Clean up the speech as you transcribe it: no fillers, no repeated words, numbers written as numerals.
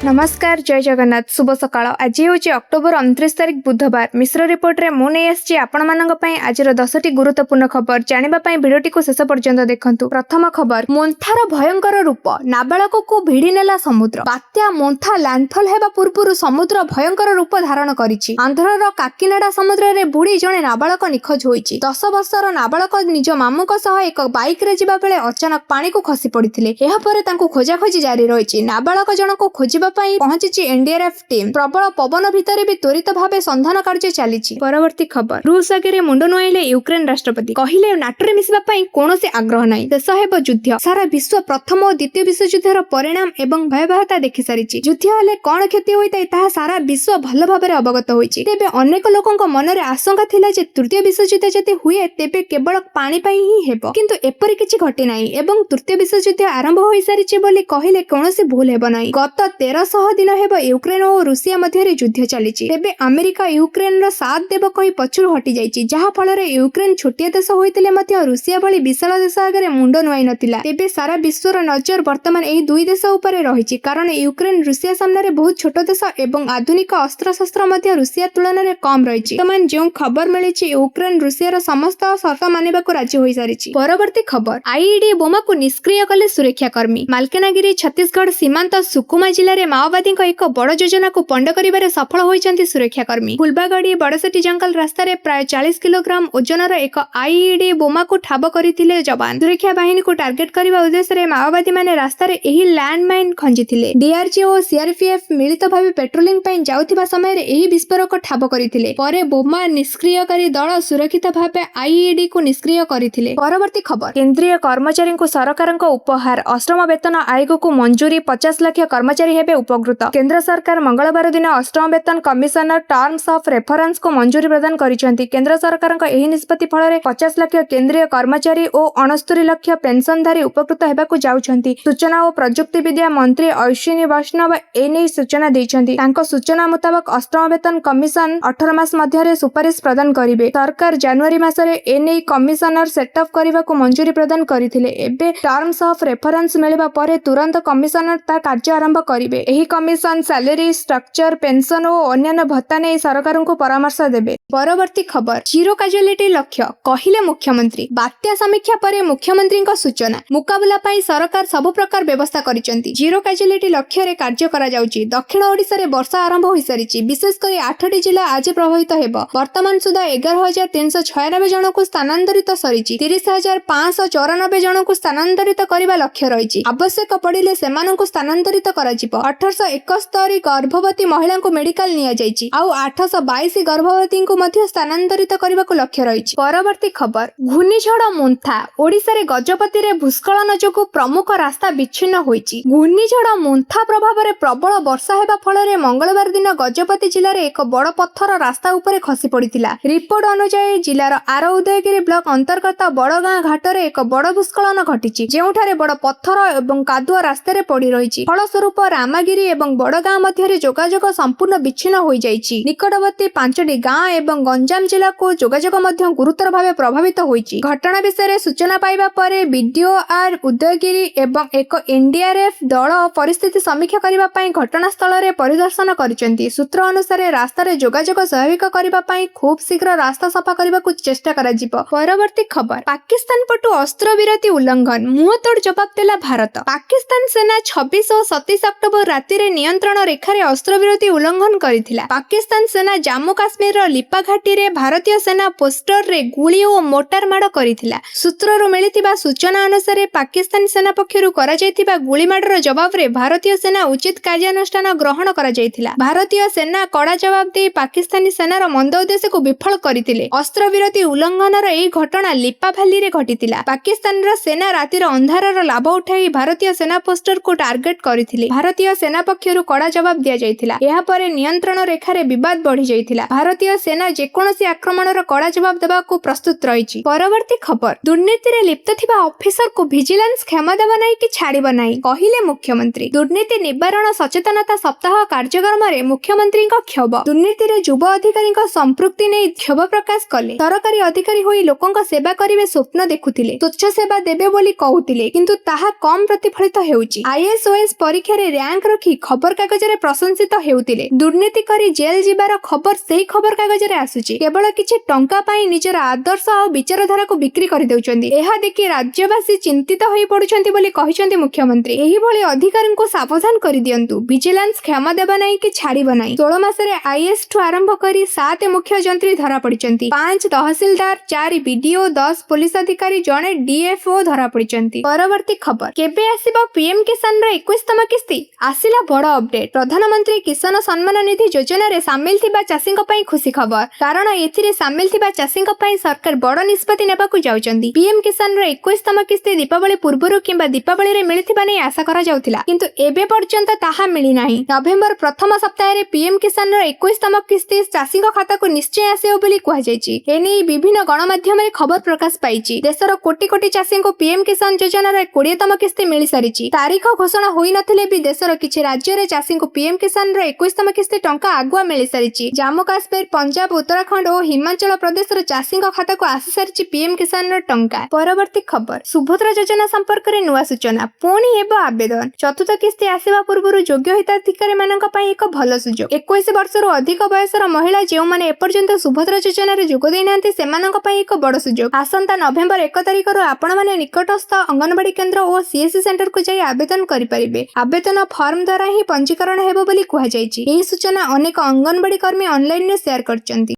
नमस्कार जय जगन्नाथ शुभ सकाळ। आज हूँ अक्टोबर 29 तारिख बुधवार। मिश्र रिपोर्ट रे मु नहीं आसी आपण आज 10टी गुरुत्वपूर्ण खबर जानापी भिडियोटी को शेष पर्यंत देखंतु। प्रथम खबर, मोन्थार भयंकर रूप, नाबालक को भिड़ी नेला समुद्र। बात्या मोन्था लैंडफॉल हेबा पूर्व समुद्र भयंकर रूप धारण करिछि। आंध्रर काकीनाडा समुद्र रे बुड़ी जणे नाबालक निखोज होइछि। 10 वर्षर नाबालक निज मामुक सह एक बाइक रे जिबा बेले अचानक पानी को खसी पड़िथिले। एहा परे तांको खोजाखोजी जारी रहिछि। नाबालक जनक खोजिबा पहुंची एनडीआरएफ टीम। प्रबल पवन भितर भी त्वरित भाव संधान कार्य चली। परवर्ती खबर, रूस आगे मुंड नुआइले यूक्रेन राष्ट्रपति। कहले नाटो रे मिसिबा पई कोनोसी आग्रह नाही, शेष हेब युद्ध। सारा विश्व प्रथम और द्वितीय विश्वयुद्धर परिणाम एवं भयावहता देखि सारिछि। युद्ध हेले कोन क्षति होइताय ताहा सारा विश्व भल भाबरे अवगत होइछि। तेबे अनेक लोकंक मनरे आशंका थिला जे तृतीय विश्वयुद्ध जति हुए तेबे केवल पानी पई ही हेबो, किंतु एपरि किछि घटि नाही एवं तृतीय विश्वयुद्ध आरंभ होई सारिछि बोली कहिले कोनोसी भूल हेबो नाही। गत 1300 दिन हेब यूक्रेन और रूसिया मध्य युद्ध चली। तेबे अमेरिका यूक्रेन रो साथ देव कही पछुर हटि जाइछि, जहा फल यूक्रेन छोटिया देश होइतिले मध्य रूसिया भली विशाल देश आगे मुंड नुआई नथिला। तेबे सारा विश्वर नजर वर्तमान एही दुई देश उपरे रहिछि, कारण यूक्रेन रूसिया सामने बहुत छोट देश एवं आधुनिक अस्त्र शस्त्र मध्य रूसिया तुलन में कम रहिछि। वर्तमान जो खबर मिलिछि यूक्रेन रूसिया समस्त शर्त मानिबाकू राजी होई सारिछि। परवर्ती खबर, आईईडी बोमा को निष्क्रिय कले सुरक्षाकर्मी। मालकानगिरी छत्तीसगढ़ सीमांत सुकुमा जिले में माओवादी एक बड़ योजना को पंड करिबारे सफल होइछन्ति सुरक्षाकर्मी। फुलबागड़ी बड़सेटी जंगल रास्ता रे प्राय 40 किलोग्राम ओजनर एक आईईडी बोमा को ठाब करथिले जवान। सुरक्षा बाहिनी को टार्गेट करबा उद्देश्य रे माओवादी माने रास्ता रे एही लैंडमाइन खंजिथिले। डीआरजी और सीआरपीएफ मिलित भाबे पेट्रोलिंग पई जाउथिबा समय रे एही विस्फोरक ठाब करथिले। परे बोमा निष्क्रियकारी दल सुरक्षित भाबे आईईडी को निष्क्रिय करथिले। परवर्ती खबर, केंद्रीय कर्मचारी को सरकार उपहार। अष्टम वेतन आयोग को मंजूरी। 50 लाख कर्मचारी हेबे उपकृत। केंद्र सरकार मंगलवार दिन अष्टम वेतन कमिशनर टर्म्स ऑफ रेफरेंस को मंजूरी प्रदान करिसेंति। केंद्र सरकार एही निष्पत्ति फल 50 लाख केंद्रीय कर्मचारी और 69 लाख पेंशनधारी उपकृत हेबाकू जाउछंती। सूचना और प्रजुक्ति विद्या मंत्री अश्विनी वैष्णव एने सूचना दैछंती। तांको सूचना मुताबिक अष्टम वेतन कमिशन 18 मास मध्य सुपारिश प्रदान करिवे। सरकार जनवरी मासरे एने कमिशनर सेटअप करबाकू मंजूरी प्रदान करथिले। एबे टर्म्स ऑफ रेफरेंस मिलिबा परे तुरंत कमिशनर ता कार्य आरंभ करिवे। एही कमिशन सैलरी स्ट्रक्चर पेंशन और अन्य भत्ता नहीं सरकार को परामर्श देबे। परवर्ती खबर, जीरो कैजुअलिटी लक्ष्य कहिले मुख्यमंत्री। बात्या समीक्षा पर मुख्यमंत्री सूचना। मुकाबला पाई सरकार सब प्रकार व्यवस्था करिसेंति। जीरो कैजुअलिटी लक्ष्य रे कार्य करा जाउची। दक्षिण ओडिसा रे वर्षा आरंभ होई सारिची। विशेष कर 8टी जिला आज प्रभावित हेबो। वर्तमान सुधा 11,396 जन को स्थानांतरित सरिची। 30,594 जन को स्थानांतरित करबा लक्ष्य रहिची। आवश्यक पड़िले सेमानंकु स्थानांतरित कराजिबो। 871 गर्भवती महिला को मेडिकल निया जाइछि। आउ 822 गर्भवती को मध्य स्थानांतरित करबाकू लक्ष्य रहिछि। परवर्ती खबर, घूर्णिझड़ मोन्था। ओडिसा रे गजपति रे भूस्खलन जोगु प्रमुख रास्ता विच्छिन्न होइछि। घूर्णिझड़ मोन्था प्रभाव रे प्रबल वर्षा हेबा फल रे मंगलवार दिन गजपति जिले रे एक बड़ पत्थर रास्ता उपरे खसी पड़िथिला। रिपोर्ट अनुसार जिलार आर उदयगिरी ब्लॉक अंतर्गत बड़गां घाट रे एक बड़ भूस्खलन घटिछि, जेउठारे बड़ पत्थर एवं कादुआ रास्ता रे पड़ी रहिछि। फलस्वरूप रामागिरी एवं बड़गां मध्य जोगाजोग संपूर्ण विच्छिन्न हो जाइछि। निकटवर्ती 5टी गां एवं गंजाम जिला को जोगाजोग मध्य गुरुतर भावे प्रभावित होइछि। घटना विषय सूचना पाइबा परे बीडीओआर उदयगिरी एवं एक एनडीआरएफ दल परिस्थिति समीक्षा करबा पई घटनास्थल रे परिदर्शन करिसेंति। सूत्र अनुसार रास्ता रे जोगाजोग स्वाभाविक करबा पई खूब शीघ्र रास्ता सफा करबाकू चेष्टा कराजिबो। परवर्ती खबर, पाकिस्तान पटु अस्त्र विरति उल्लंघन। मुंहतोड़ जवाब देला भारत। पाकिस्तान सेना 26 और 27 अक्टोबर राति रे नियंत्रण रेखारे अस्त्र विरति उल्लंघन करिथिला। पाकिस्तान सेना जम्मू काश्मीर रो लिपा घाटी रे भारतीय सेना पोस्टर रे गुली और मोटार माड़ करिथिला। सूत्ररु मिलिथिबा सूचना अनुसार पाकिस्तान सेना पक्षरु करा जायथिबा गुली माडर जवाब रे भारतीय सेना उचित कार्यानुष्ठान ग्रहण करा जायथिला। भारतीय सेना कड़ा जवाब दे पाकिस्तानी सेनार मंद उद्देश्य को विफल करिथिले। अस्त्र विरति उल्लंघनर एही घटना लिपा भैली रे घटिथिला। पाकिस्तान रा सेना रातिर अंधारर लाभ उठाई भारतीय सेना पोस्टर को टार्गेट करिथिले। भारतीय सेना पक्षरु कड़ा जवाब दिया जायथिला। एहा परे नियंत्रण रेखारे विवाद बढ़ी जायथिला। भारतीय सेना जेकोनोसी आक्रमणर कड़ा जवाब देबाकू प्रस्तुत रहिछि। परवर्ती खबर, दुर्नीति रे लिप्त थिबा ऑफिसर को विजिलेंस क्षमा देबा नै कि छाड़िबा नै कहिले मुख्यमंत्री। दुर्नीति निवारण सचेतनता सप्ताह कार्यक्रम रे मुख्यमंत्री क्षोभ। दुर्नीति रे युवा अधिकारी संपृक्ति नै क्षोभ प्रकाश कले। सरकारी अधिकारी होई लोकंक सेवा करिवे स्वप्न देखुथिले। तुच्छ सेवा देबे बोली कहउथिले, किंतु ताहा कम प्रतिफलित हेउछि। आईएएस ओएस परीक्षा रे रैंक ରଖି ଖବରକାଗଜରେ ପ୍ରଶଂସିତ ହେଉଥିଲେ। ଦୁର୍ନୀତି କରି ଜେଲ୍ ଯିବାର ଖବର ସେହି ଖବରକାଗଜରେ ଆସୁଛି। କେବଳ କିଛି ଟଙ୍କା ପାଇଁ ନିଜର ଆଦର୍ଶ ଆଉ ବିଚାରଧାରାକୁ ବିକ୍ରି କରିଦେଉଛନ୍ତି। ଏହା ଦେଖି ରାଜ୍ୟବାସୀ ଚିନ୍ତିତ ହୋଇ ପଡୁଛନ୍ତି ବୋଲି କହିଛନ୍ତି ମୁଖ୍ୟମନ୍ତ୍ରୀ। ଏହିଭଳି ଅଧିକାରୀଙ୍କୁ ସାବଧାନ କରିଦିଅନ୍ତୁ। ଭିଜିଲାନ୍ସ କ୍ଷମା ଦେବ ନାହିଁ କି ଛାଡ଼ିବ ନାହିଁ। 16 ମାସରେ ଆଇଏଏସ୍ ଠୁ ଆରମ୍ଭ କରି 7 ମୁଖ୍ୟ ଯନ୍ତ୍ରୀ ଧରାପଡ଼ିଛନ୍ତି। 5 ତହସିଲଦାର, 4 ବିଡିଓ, 10 ପୋଲିସ ଅଧିକାରୀ, ଜଣେ ଡିଏଫଓ ଧରାପଡ଼ିଛନ୍ତି। ପରବର୍ତ୍ତୀ ଖବର, କେବେ ଆସିବ ପିଏମ୍ କିଷାନର 21ତମ କିସ୍ତି? ଆସିଲା ବଡ଼ ଅପଡେଟ୍। ପ୍ରଧାନମନ୍ତ୍ରୀ କିଷାନ ସମ୍ମାନ ନିଧି ଯୋଜନାରେ ସାମିଲ ଥିବା ଚାଷୀଙ୍କ ପାଇଁ ଖୁସି ଖବର। କାରଣ ଏଥିରେ ସାମିଲ ଥିବା ଚାଷୀଙ୍କ ପାଇଁ ସରକାର ବଡ଼ ନିଷ୍ପତ୍ତି ନେବାକୁ ଯାଉଛନ୍ତି। ପିଏମ୍ କିଷାନର 21ତମ କିସ୍ତି ଦୀପାବଳି ପୂର୍ବରୁ କିମ୍ବା ଦୀପାବଳିରେ ମିଳିଥିବା ନେଇ ଆଶା କରାଯାଉଥିଲା, କିନ୍ତୁ ଏବେ ପର୍ଯ୍ୟନ୍ତ ତାହା ମିଳିନାହିଁ। ନଭେମ୍ବର ପ୍ରଥମ ସପ୍ତାହରେ ପିଏମ୍ କିଷାନର 21ତମ କିସ୍ତି ଚାଷୀଙ୍କ ଖାତାକୁ ନିଶ୍ଚୟ ଆସିବ ବୋଲି କୁହାଯାଇଛି। ଏନେଇ ବିଭିନ୍ନ ଗଣମାଧ୍ୟମରେ ଖବର ପ୍ରକାଶ ପାଇଛି। ଦେଶର କୋଟି କୋଟି ଚାଷୀଙ୍କୁ ପିଏମ୍ କିଷାନ ଯୋଜନାର 20ତମ କିସ୍ତି ମିଳିସାରିଛି। ତାରିଖ ଘୋଷଣା ହୋଇନଥିଲେ ବି ଦେଶର କିଛି ରାଜ୍ୟରେ ଚାଷୀଙ୍କୁ ପିଏମ୍ କିଷାନର 21ତମ କିସ୍ତି ଟଙ୍କା ଆଗୁଆ ମିଳିସାରିଛି। ଜାମ୍ମୁ କାଶ୍ମୀର, ପଞ୍ଜାବ, ଉତ୍ତରାଖଣ୍ଡ ଓ ହିମାଚଳ ପ୍ରଦେଶର ଚାଷୀଙ୍କ ଖାତାକୁ ଆସିସାରିଛି ପିଏମ୍ କିଷାନର ଟଙ୍କା। ପରବର୍ତ୍ତୀ ଖବର, ସୁଭଦ୍ରା ଯୋଜନା ସମ୍ପର୍କରେ ନୂଆ ସୂଚନା। ପୁଣି ହେବ ଆବେଦନ। ଚତୁର୍ଥ କିସ୍ତି ଆସିବା ପୂର୍ବରୁ ଯୋଗ୍ୟ ହିତାଧିକାରୀମାନଙ୍କ ପାଇଁ ଏକ ଭଲ ସୁଯୋଗ। 21 ବର୍ଷରୁ ଅଧିକ ବୟସର ମହିଳା ଯେଉଁମାନେ ଏପର୍ଯ୍ୟନ୍ତ ସୁଭଦ୍ରା ଯୋଜନାରେ ଯୋଗ ଦେଇନାହାନ୍ତି ସେମାନଙ୍କ ପାଇଁ ଏକ ବଡ଼ ସୁଯୋଗ। ଆସନ୍ତା ନଭେମ୍ବର 1 ତାରିଖରୁ ଆପଣମାନେ ନିକଟସ୍ଥ ଅଙ୍ଗନବାଡି କେନ୍ଦ୍ର ଓ ସିଏସ୍ସି ସେଣ୍ଟରକୁ ଯାଇ ଆବେଦନ କରିପାରିବେ। ଆବେଦନ ଫର୍ମ ଦ୍ୱାରା ହିଁ ପଞ୍ଜୀକରଣ ହେବ ବୋଲି କୁହାଯାଇଛି। ଏହି ସୂଚନା ଅନେକ ଅଙ୍ଗନବାଡି କର୍ମୀ ଅନଲାଇନରେ ସେୟାର କରିଛନ୍ତି।